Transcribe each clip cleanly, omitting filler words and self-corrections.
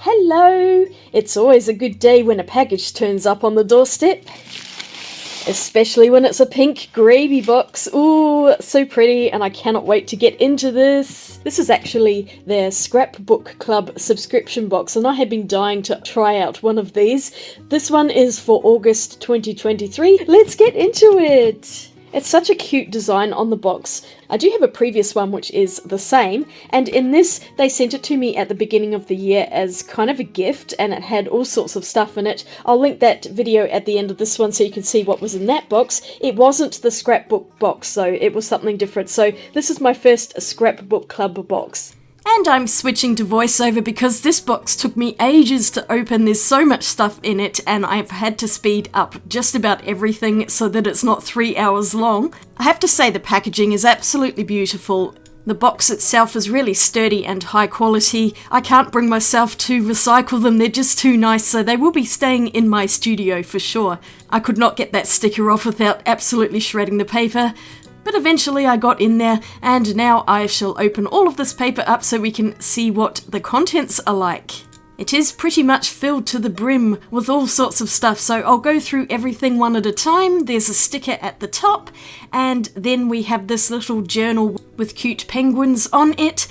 Hello! It's always a good day when a package turns up on the doorstep. Especially when it's a pink Grabie box. Ooh, so pretty, and I cannot wait to get into this. This is actually their Scrapbook Club subscription box, and I have been dying to try out one of these. This one is for August 2023. Let's get into it! It's such a cute design on the box. I do have a previous one which is the same, and in this they sent it to me at the beginning of the year as kind of a gift, and it had all sorts of stuff in it. I'll link that video at the end of this one so you can see what was in that box. It wasn't the scrapbook box though, it was something different. So this is my first Scrapbook Club box. And I'm switching to voiceover because this box took me ages to open. There's so much stuff in it and I've had to speed up just about everything so that it's not 3 hours long. I have to say the packaging is absolutely beautiful. The box itself is really sturdy and high quality. I can't bring myself to recycle them, they're just too nice, so they will be staying in my studio for sure. I could not get that sticker off without absolutely shredding the paper. But eventually I got in there, and now I shall open all of this paper up so we can see what the contents are like. It is pretty much filled to the brim with all sorts of stuff, so I'll go through everything one at a time. There's a sticker at the top, and then we have this little journal with cute penguins on it.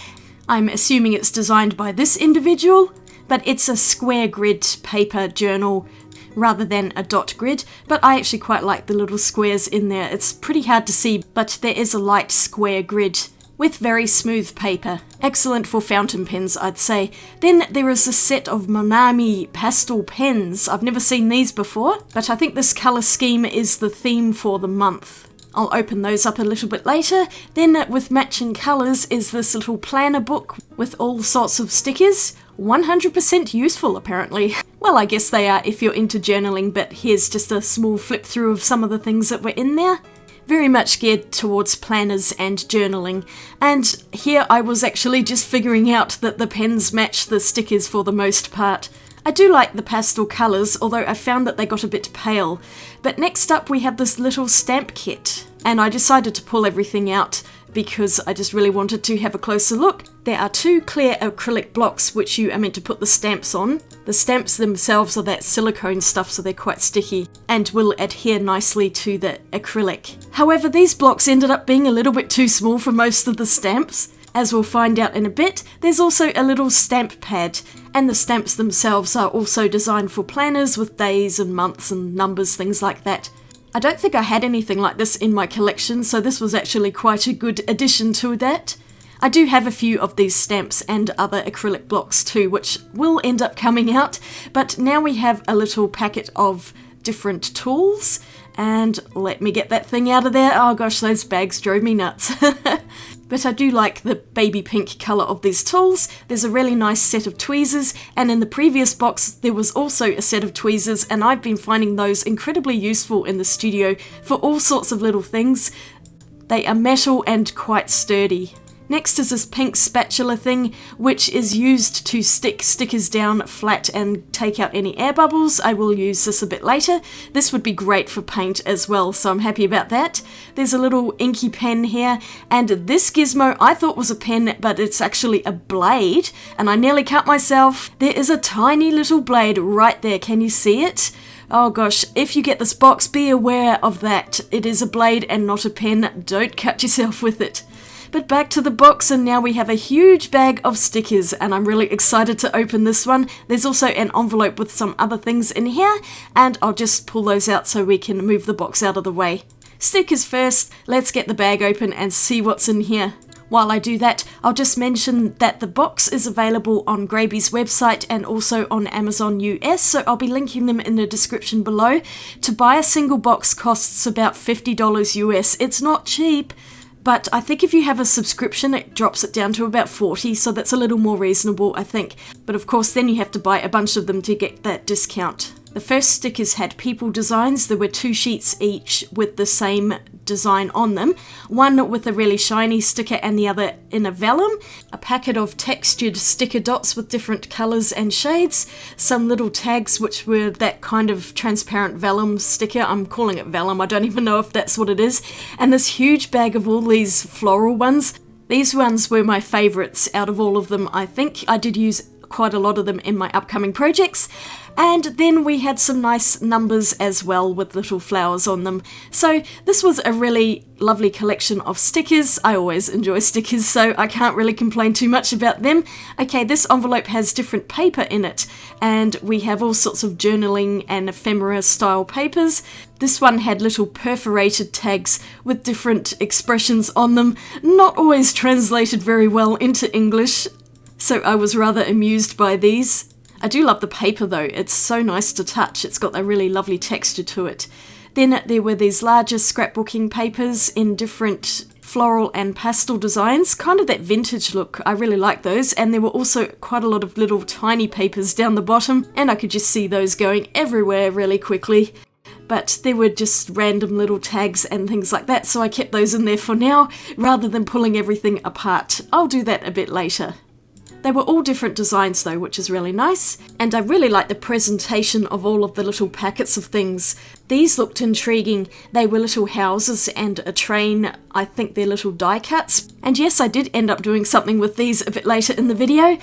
I'm assuming it's designed by this individual, but it's a square grid paper journal rather than a dot grid, but I actually quite like the little squares in there. It's pretty hard to see, but there is a light square grid with very smooth paper. Excellent for fountain pens, I'd say. Then there is a set of Monet pastel pens. I've never seen these before, but I think this colour scheme is the theme for the month. I'll open those up a little bit later. Then with matching colours is this little planner book with all sorts of stickers. 100% useful apparently. Well, I guess they are if you're into journaling, but here's just a small flip through of some of the things that were in there. Very much geared towards planners and journaling. And here I was actually just figuring out that the pens match the stickers for the most part. I do like the pastel colours, although I found that they got a bit pale. But next up we have this little stamp kit, and I decided to pull everything out because I just really wanted to have a closer look. There are 2 clear acrylic blocks which you are meant to put the stamps on. The stamps themselves are that silicone stuff, so they're quite sticky and will adhere nicely to the acrylic. However, these blocks ended up being a little bit too small for most of the stamps. As we'll find out in a bit, there's also a little stamp pad, and the stamps themselves are also designed for planners with days and months and numbers, things like that. I don't think I had anything like this in my collection, so this was actually quite a good addition to that. I do have a few of these stamps and other acrylic blocks too, which will end up coming out, but now we have a little packet of different tools, and let me get that thing out of there. Oh gosh, those bags drove me nuts. But I do like the baby pink colour of these tools. There's a really nice set of tweezers, and in the previous box there was also a set of tweezers, and I've been finding those incredibly useful in the studio for all sorts of little things. They are metal and quite sturdy. Next is this pink spatula thing, which is used to stick stickers down flat and take out any air bubbles. I will use this a bit later. This would be great for paint as well, so I'm happy about that. There's a little inky pen here, and this gizmo I thought was a pen, but it's actually a blade, and I nearly cut myself. There is a tiny little blade right there, can you see it? Oh gosh, if you get this box, be aware of that. It is a blade and not a pen. Don't cut yourself with it. But back to the box, and now we have a huge bag of stickers, and I'm really excited to open this one. There's also an envelope with some other things in here, and I'll just pull those out so we can move the box out of the way. Stickers first, let's get the bag open and see what's in here. While I do that, I'll just mention that the box is available on Grabie's website and also on Amazon US, so I'll be linking them in the description below. To buy a single box costs about $50 US. It's not cheap, but I think if you have a subscription it drops it down to about $40, so that's a little more reasonable I think. But of course then you have to buy a bunch of them to get that discount. The first stickers had people designs. There were 2 sheets each with the same design on them. One with a really shiny sticker and the other in a vellum. A packet of textured sticker dots with different colours and shades. Some little tags which were that kind of transparent vellum sticker. I'm calling it vellum, I don't even know if that's what it is. And this huge bag of all these floral ones. These ones were my favourites out of all of them, I think. I did use quite a lot of them in my upcoming projects. And then we had some nice numbers as well with little flowers on them. So this was a really lovely collection of stickers. I always enjoy stickers, so I can't really complain too much about them. Okay, this envelope has different paper in it, and we have all sorts of journaling and ephemera style papers. This one had little perforated tags with different expressions on them, not always translated very well into English, so I was rather amused by these. I do love the paper though, it's so nice to touch, it's got a really lovely texture to it. Then there were these larger scrapbooking papers in different floral and pastel designs, kind of that vintage look. I really like those, and there were also quite a lot of little tiny papers down the bottom, and I could just see those going everywhere really quickly. But there were just random little tags and things like that, so I kept those in there for now, rather than pulling everything apart. I'll do that a bit later. They were all different designs though, which is really nice, and I really like the presentation of all of the little packets of things. These looked intriguing. They were little houses and a train. I think they're little die cuts. And yes, I did end up doing something with these a bit later in the video.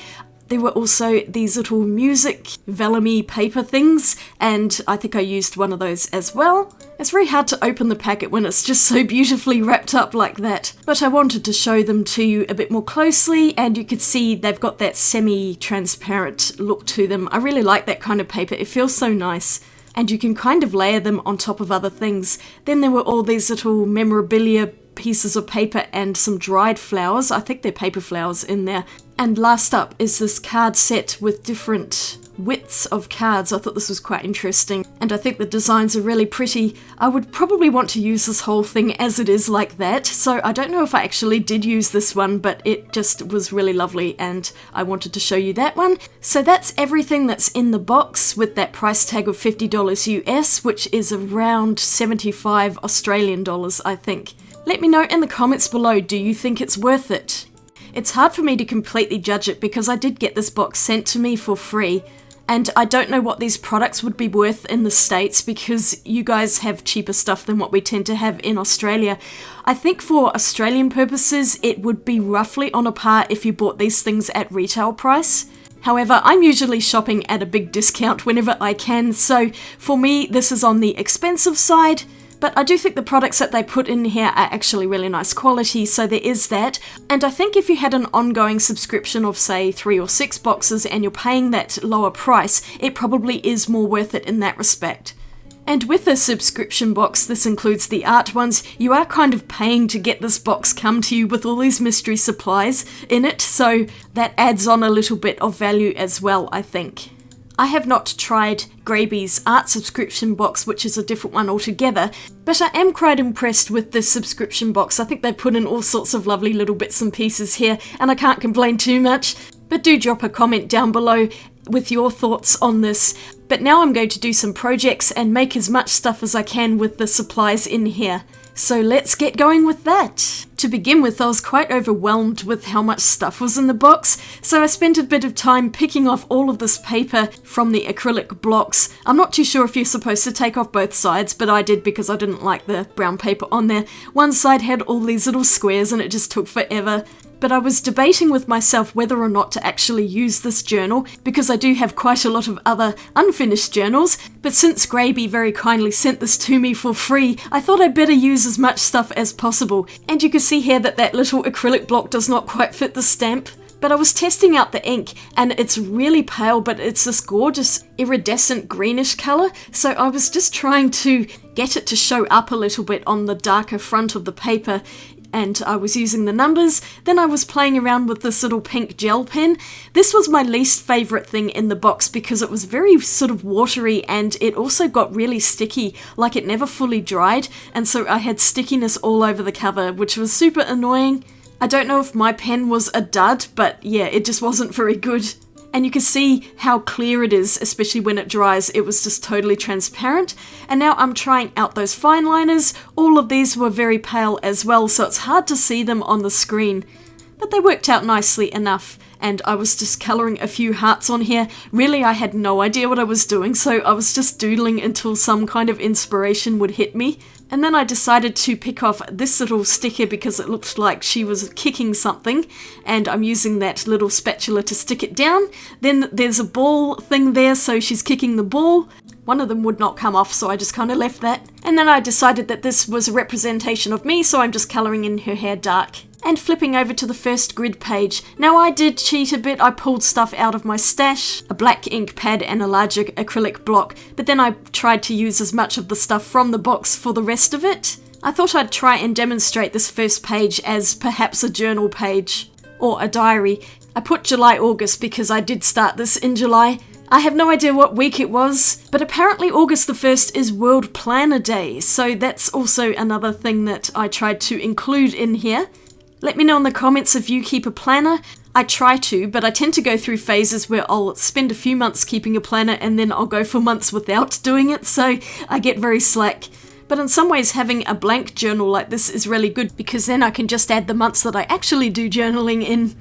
There were also these little music vellum-y paper things, and I think I used one of those as well. It's very hard to open the packet when it's just so beautifully wrapped up like that, but I wanted to show them to you a bit more closely, and you could see they've got that semi-transparent look to them. I really like that kind of paper, it feels so nice. And you can kind of layer them on top of other things. Then there were all these little memorabilia pieces of paper and some dried flowers. I think they're paper flowers in there. And last up is this card set with different widths of cards. I thought this was quite interesting, and I think the designs are really pretty. I would probably want to use this whole thing as it is like that, so I don't know if I actually did use this one, but it just was really lovely and I wanted to show you that one. So that's everything that's in the box with that price tag of $50 US, which is around 75 Australian dollars, I think. Let me know in the comments below, do you think it's worth it? It's hard for me to completely judge it because I did get this box sent to me for free, and I don't know what these products would be worth in the States because you guys have cheaper stuff than what we tend to have in Australia. I think for Australian purposes it would be roughly on a par if you bought these things at retail price. However, I'm usually shopping at a big discount whenever I can, so for me this is on the expensive side. But I do think the products that they put in here are actually really nice quality, so there is that. And I think if you had an ongoing subscription of say 3 or 6 boxes and you're paying that lower price, it probably is more worth it in that respect. And with a subscription box, this includes the art ones, you are kind of paying to get this box come to you with all these mystery supplies in it, so that adds on a little bit of value as well, I think. I have not tried Grabie's art subscription box, which is a different one altogether, but I am quite impressed with this subscription box. I think they put in all sorts of lovely little bits and pieces here, and I can't complain too much. But do drop a comment down below with your thoughts on this. But now I'm going to do some projects and make as much stuff as I can with the supplies in here. So let's get going with that. To begin with, I was quite overwhelmed with how much stuff was in the box, so I spent a bit of time picking off all of this paper from the acrylic blocks. I'm not too sure if you're supposed to take off both sides, but I did because I didn't like the brown paper on there. One side had all these little squares and it just took forever. But I was debating with myself whether or not to actually use this journal, because I do have quite a lot of other unfinished journals, but since Grabie very kindly sent this to me for free, I thought I'd better use as much stuff as possible. And you can see here that that little acrylic block does not quite fit the stamp. But I was testing out the ink, and it's really pale, but it's this gorgeous iridescent greenish colour, so I was just trying to get it to show up a little bit on the darker front of the paper. And I was using the numbers, then I was playing around with this little pink gel pen. This was my least favourite thing in the box because it was very sort of watery and it also got really sticky, like it never fully dried, and so I had stickiness all over the cover, which was super annoying. I don't know if my pen was a dud, but yeah, it just wasn't very good. And you can see how clear it is, especially when it dries. It was just totally transparent. And now I'm trying out those fine liners. All of these were very pale as well, so it's hard to see them on the screen. But they worked out nicely enough. And I was just colouring a few hearts on here. Really, I had no idea what I was doing, so I was just doodling until some kind of inspiration would hit me. And then I decided to pick off this little sticker because it looked like she was kicking something, and I'm using that little spatula to stick it down. Then there's a ball thing there, so she's kicking the ball. One of them would not come off, so I just kind of left that. And then I decided that this was a representation of me, so I'm just colouring in her hair dark. And flipping over to the first grid page. Now I did cheat a bit. I pulled stuff out of my stash, a black ink pad and a larger acrylic block, but then I tried to use as much of the stuff from the box for the rest of it. I thought I'd try and demonstrate this first page as perhaps a journal page or a diary. I put July, August because I did start this in July. I have no idea what week it was, but apparently August the 1st is World Planner Day, so that's also another thing that I tried to include in here. Let me know in the comments if you keep a planner. I try to, but I tend to go through phases where I'll spend a few months keeping a planner and then I'll go for months without doing it, so I get very slack. But in some ways having a blank journal like this is really good because then I can just add the months that I actually do journaling in.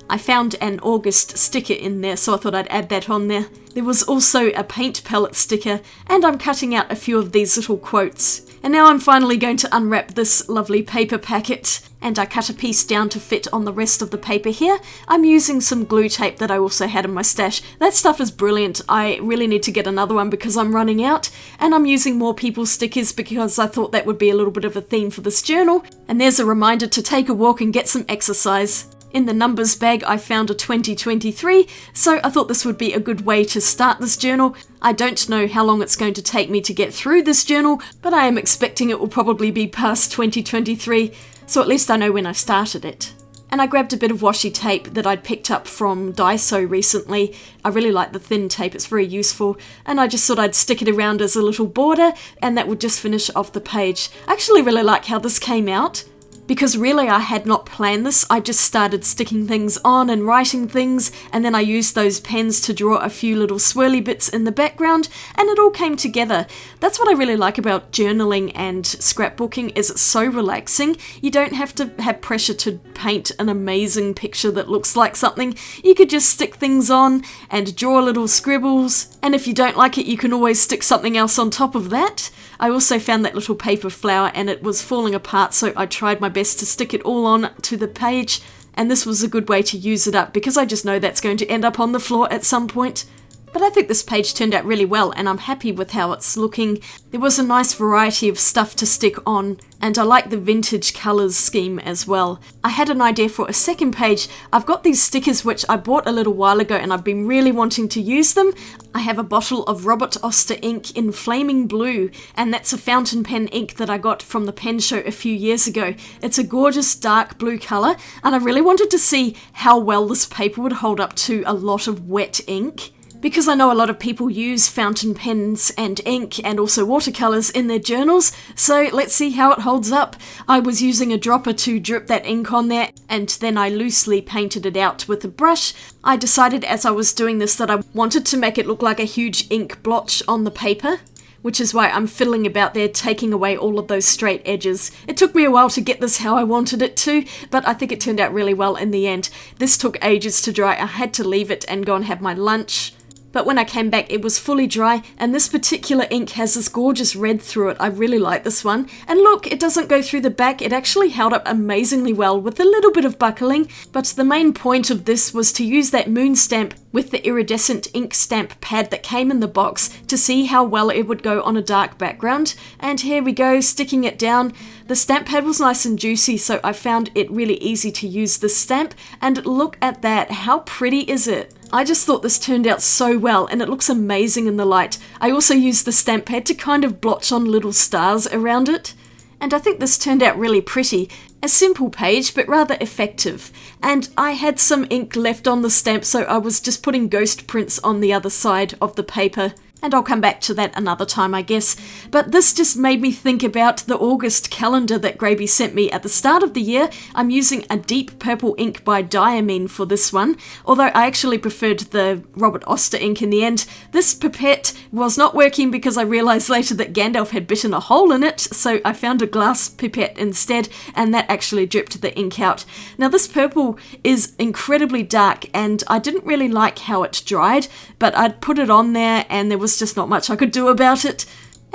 I found an August sticker in there, so I thought I'd add that on there. There was also a paint palette sticker, and I'm cutting out a few of these little quotes. And now I'm finally going to unwrap this lovely paper packet, and I cut a piece down to fit on the rest of the paper here. I'm using some glue tape that I also had in my stash. That stuff is brilliant. I really need to get another one because I'm running out, and I'm using more people's stickers because I thought that would be a little bit of a theme for this journal. And there's a reminder to take a walk and get some exercise. In the numbers bag I found a 2023, so I thought this would be a good way to start this journal. I don't know how long it's going to take me to get through this journal, but I am expecting it will probably be past 2023, so at least I know when I started it. And I grabbed a bit of washi tape that I'd picked up from Daiso recently. I really like the thin tape, it's very useful, and I just thought I'd stick it around as a little border, and that would just finish off the page. I actually really like how this came out. Because really I had not planned this, I just started sticking things on and writing things, and then I used those pens to draw a few little swirly bits in the background, and it all came together. That's what I really like about journaling and scrapbooking, is it's so relaxing. You don't have to have pressure to paint an amazing picture that looks like something. You could just stick things on and draw little scribbles, and if you don't like it you can always stick something else on top of that. I also found that little paper flower and it was falling apart, so I tried my best to stick it all on to the page, and this was a good way to use it up because I just know that's going to end up on the floor at some point. But I think this page turned out really well and I'm happy with how it's looking. There was a nice variety of stuff to stick on, and I like the vintage colours scheme as well. I had an idea for a second page. I've got these stickers which I bought a little while ago and I've been really wanting to use them. I have a bottle of Robert Oster ink in Flaming Blue, and that's a fountain pen ink that I got from the pen show a few years ago. It's a gorgeous dark blue colour, and I really wanted to see how well this paper would hold up to a lot of wet ink. Because I know a lot of people use fountain pens and ink and also watercolours in their journals, so let's see how it holds up. I was using a dropper to drip that ink on there, and then I loosely painted it out with a brush. I decided as I was doing this that I wanted to make it look like a huge ink blotch on the paper, which is why I'm fiddling about there, taking away all of those straight edges. It took me a while to get this how I wanted it to, but I think it turned out really well in the end. This took ages to dry. I had to leave it and go and have my lunch. But when I came back it was fully dry, and this particular ink has this gorgeous red through it. I really like this one. And look, it doesn't go through the back. It actually held up amazingly well with a little bit of buckling, but the main point of this was to use that moon stamp with the iridescent ink stamp pad that came in the box to see how well it would go on a dark background. And here we go, sticking it down. The stamp pad was nice and juicy, so I found it really easy to use this stamp, and look at that, how pretty is it? I just thought this turned out so well, and it looks amazing in the light. I also used the stamp pad to kind of blotch on little stars around it, and I think this turned out really pretty. A simple page, but rather effective. And I had some ink left on the stamp, so I was just putting ghost prints on the other side of the paper. And I'll come back to that another time, I guess. But this just made me think about the August calendar that Grabie sent me at the start of the year. I'm using a deep purple ink by Diamine for this one, although I actually preferred the Robert Oster ink in the end. This pipette was not working because I realised later that Gandalf had bitten a hole in it, so I found a glass pipette instead, and that actually dripped the ink out. Now this purple is incredibly dark, and I didn't really like how it dried, but I'd put it on there and there was just not much I could do about it.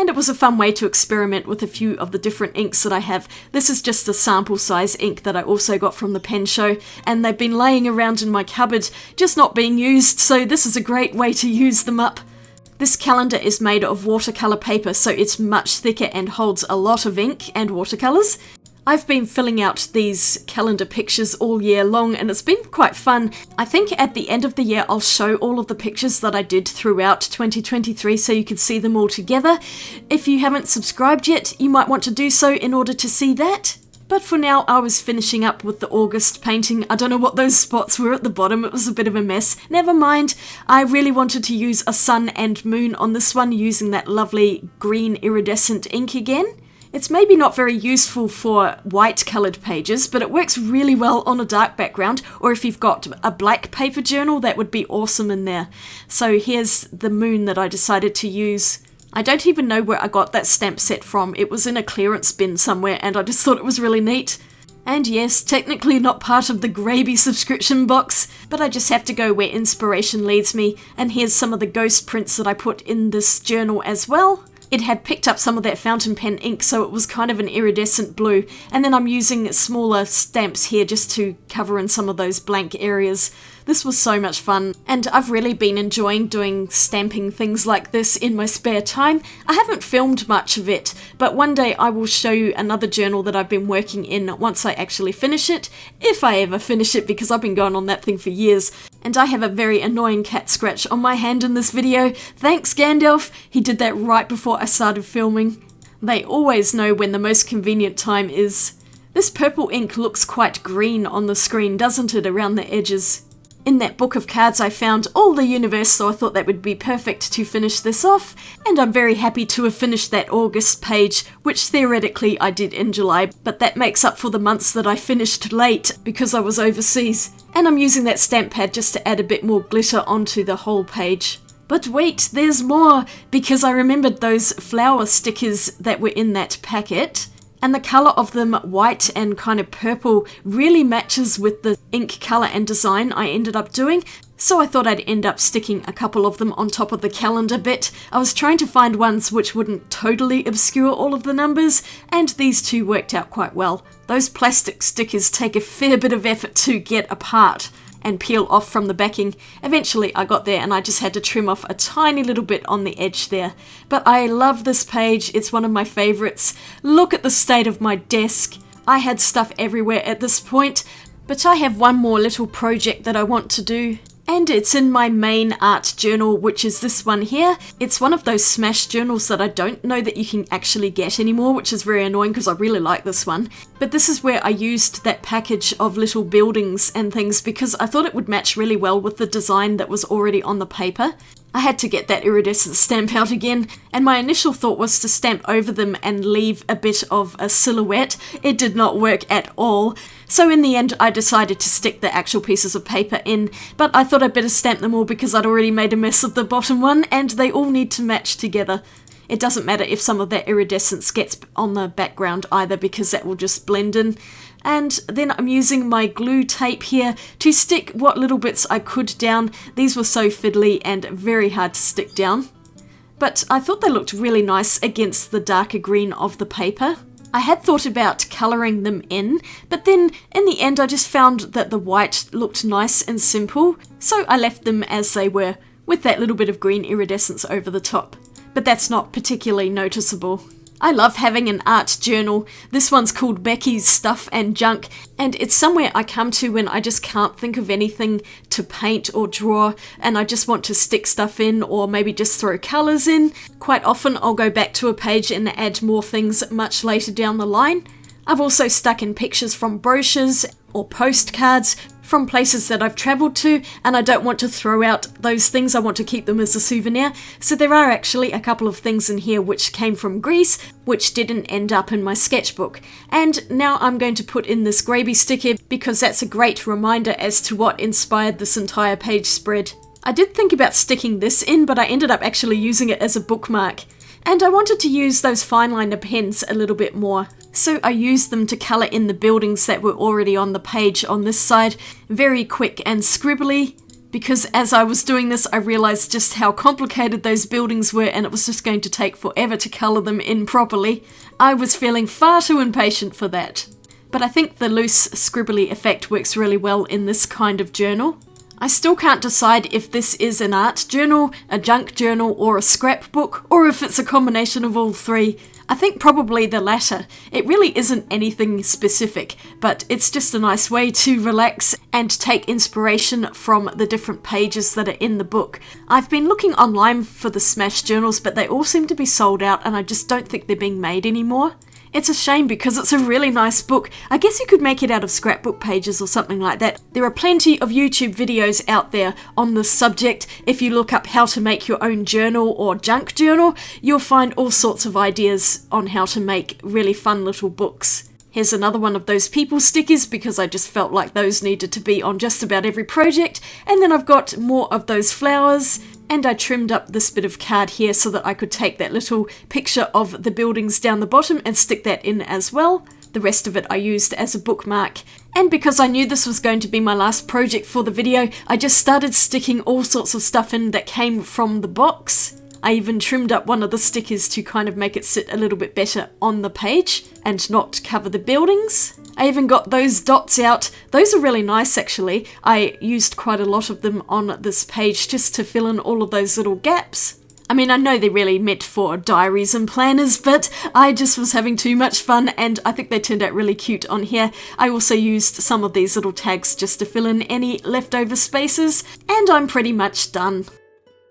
And it was a fun way to experiment with a few of the different inks that I have. This is just a sample size ink that I also got from the pen show, and they've been laying around in my cupboard, just not being used, so this is a great way to use them up. This calendar is made of watercolour paper, so it's much thicker and holds a lot of ink and watercolours. I've been filling out these calendar pictures all year long and it's been quite fun. I think at the end of the year I'll show all of the pictures that I did throughout 2023 so you can see them all together. If you haven't subscribed yet, you might want to do so in order to see that. But for now, I was finishing up with the August painting. I don't know what those spots were at the bottom. It was a bit of a mess. Never mind. I really wanted to use a sun and moon on this one using that lovely green iridescent ink again. It's maybe not very useful for white coloured pages, but it works really well on a dark background, or if you've got a black paper journal, that would be awesome in there. So here's the moon that I decided to use. I don't even know where I got that stamp set from. It was in a clearance bin somewhere and I just thought it was really neat. And yes, technically not part of the Grabie subscription box, but I just have to go where inspiration leads me. And here's some of the ghost prints that I put in this journal as well. It had picked up some of that fountain pen ink, so it was kind of an iridescent blue. And then I'm using smaller stamps here just to cover in some of those blank areas. This was so much fun, and I've really been enjoying doing stamping things like this in my spare time. I haven't filmed much of it, but one day I will show you another journal that I've been working in once I actually finish it, if I ever finish it, because I've been going on that thing for years. And I have a very annoying cat scratch on my hand in this video. Thanks, Gandalf! He did that right before I started filming. They always know when the most convenient time is. This purple ink looks quite green on the screen, doesn't it, around the edges? In that book of cards I found all the universe, so I thought that would be perfect to finish this off, and I'm very happy to have finished that August page, which theoretically I did in July, but that makes up for the months that I finished late because I was overseas. And I'm using that stamp pad just to add a bit more glitter onto the whole page. But wait, there's more, because I remembered those flower stickers that were in that packet. And the colour of them, white and kind of purple, really matches with the ink colour and design I ended up doing. So I thought I'd end up sticking a couple of them on top of the calendar bit. I was trying to find ones which wouldn't totally obscure all of the numbers, and these two worked out quite well. Those plastic stickers take a fair bit of effort to get apart and peel off from the backing. Eventually I got there and I just had to trim off a tiny little bit on the edge there. But I love this page, it's one of my favourites. Look at the state of my desk. I had stuff everywhere at this point, but I have one more little project that I want to do. And it's in my main art journal, which is this one here. It's one of those smash journals that I don't know that you can actually get anymore, which is very annoying because I really like this one. But this is where I used that package of little buildings and things because I thought it would match really well with the design that was already on the paper. I had to get that iridescent stamp out again, and my initial thought was to stamp over them and leave a bit of a silhouette. It did not work at all. So in the end I decided to stick the actual pieces of paper in, but I thought I'd better stamp them all because I'd already made a mess of the bottom one and they all need to match together. It doesn't matter if some of that iridescence gets on the background either because that will just blend in. And then I'm using my glue tape here to stick what little bits I could down. These were so fiddly and very hard to stick down. But I thought they looked really nice against the darker green of the paper. I had thought about colouring them in, but then in the end I just found that the white looked nice and simple, so I left them as they were, with that little bit of green iridescence over the top. But that's not particularly noticeable. I love having an art journal. This one's called Becky's Stuff and Junk, and it's somewhere I come to when I just can't think of anything to paint or draw, and I just want to stick stuff in or maybe just throw colours in. Quite often I'll go back to a page and add more things much later down the line. I've also stuck in pictures from brochures or postcards from places that I've travelled to, and I don't want to throw out those things, I want to keep them as a souvenir. So there are actually a couple of things in here which came from Greece, which didn't end up in my sketchbook. And now I'm going to put in this Grabie sticker because that's a great reminder as to what inspired this entire page spread. I did think about sticking this in, but I ended up actually using it as a bookmark. And I wanted to use those fine liner pens a little bit more. So I used them to colour in the buildings that were already on the page on this side. Very quick and scribbly. because as I was doing this, I realized just how complicated those buildings were and it was just going to take forever to color them in properly. I was feeling far too impatient for that. But I think the loose scribbly effect works really well in this kind of journal. I still can't decide if this is an art journal, a junk journal, or a scrapbook, or if it's a combination of all three. I think probably the latter. It really isn't anything specific, but it's just a nice way to relax and take inspiration from the different pages that are in the book. I've been looking online for the Smash journals, but they all seem to be sold out and I just don't think they're being made anymore. It's a shame because it's a really nice book. I guess you could make it out of scrapbook pages or something like that. There are plenty of YouTube videos out there on this subject. If you look up how to make your own journal or junk journal, you'll find all sorts of ideas on how to make really fun little books. Here's another one of those people stickers because I just felt like those needed to be on just about every project. And then I've got more of those flowers. And I trimmed up this bit of card here so that I could take that little picture of the buildings down the bottom and stick that in as well. The rest of it I used as a bookmark. And because I knew this was going to be my last project for the video, I just started sticking all sorts of stuff in that came from the box. I even trimmed up one of the stickers to kind of make it sit a little bit better on the page and not cover the buildings. I even got those dots out. Those are really nice actually. I used quite a lot of them on this page just to fill in all of those little gaps. I mean, I know they're really meant for diaries and planners, but I just was having too much fun and I think they turned out really cute on here. I also used some of these little tags just to fill in any leftover spaces, and I'm pretty much done.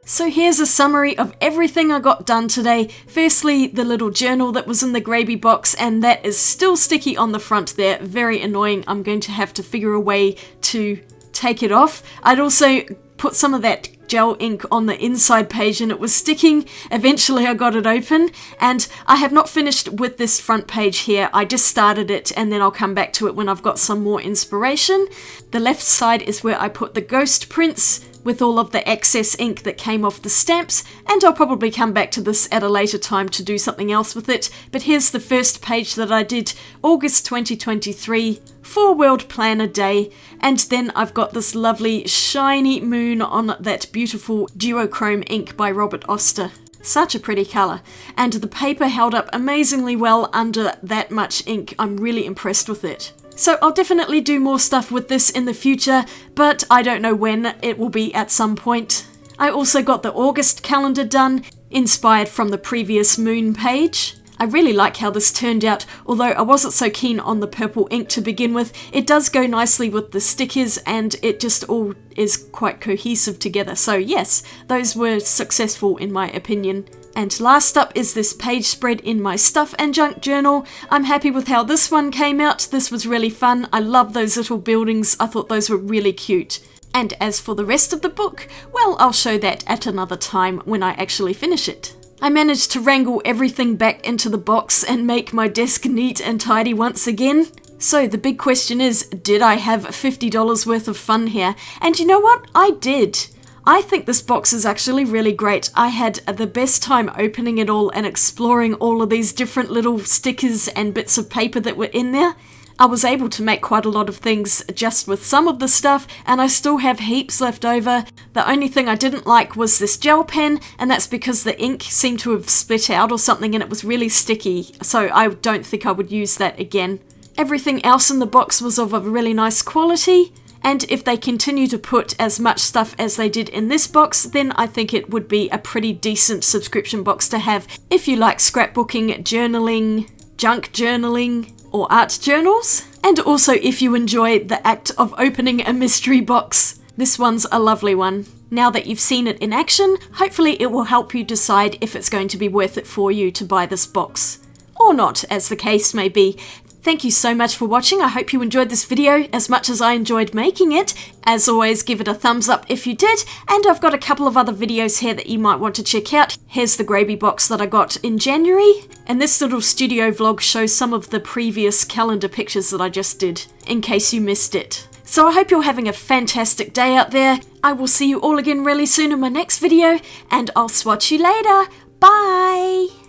So here's a summary of everything I got done today. Firstly, the little journal that was in the Grabie box, and that is still sticky on the front there. Very annoying. I'm going to have to figure a way to take it off. I'd also put some of that gel ink on the inside page and it was sticking. Eventually I got it open, and I have not finished with this front page here. I just started it and then I'll come back to it when I've got some more inspiration. The left side is where I put the ghost prints with all of the excess ink that came off the stamps, and I'll probably come back to this at a later time to do something else with it. But here's the first page that I did, August 2023, for World Planner Day, and then I've got this lovely shiny moon on that beautiful duochrome ink by Robert Oster. Such a pretty colour, and the paper held up amazingly well under that much ink. I'm really impressed with it. So I'll definitely do more stuff with this in the future, but I don't know when. It will be at some point. I also got the August calendar done, inspired from the previous moon page. I really like how this turned out, although I wasn't so keen on the purple ink to begin with. It does go nicely with the stickers and it just all is quite cohesive together. So yes, those were successful in my opinion. And last up is this page spread in my Stuff and Junk journal. I'm happy with how this one came out. This was really fun. I love those little buildings. I thought those were really cute. And as for the rest of the book, well, I'll show that at another time when I actually finish it. I managed to wrangle everything back into the box and make my desk neat and tidy once again. So the big question is, did I have $50 worth of fun here? And you know what? I did. I think this box is actually really great. I had the best time opening it all and exploring all of these different little stickers and bits of paper that were in there. I was able to make quite a lot of things just with some of the stuff, and I still have heaps left over. The only thing I didn't like was this gel pen, and that's because the ink seemed to have split out or something and it was really sticky, so I don't think I would use that again. Everything else in the box was of a really nice quality. And if they continue to put as much stuff as they did in this box, then I think it would be a pretty decent subscription box to have if you like scrapbooking, journaling, junk journaling, or art journals. And also if you enjoy the act of opening a mystery box. This one's a lovely one. Now that you've seen it in action, hopefully it will help you decide if it's going to be worth it for you to buy this box. Or not, as the case may be. Thank you so much for watching. I hope you enjoyed this video as much as I enjoyed making it. As always, give it a thumbs up if you did, and I've got a couple of other videos here that you might want to check out. Here's the Grabie box that I got in January, and this little studio vlog shows some of the previous calendar pictures that I just did, in case you missed it. So I hope you're having a fantastic day out there. I will see you all again really soon in my next video, and I'll swatch you later. Bye!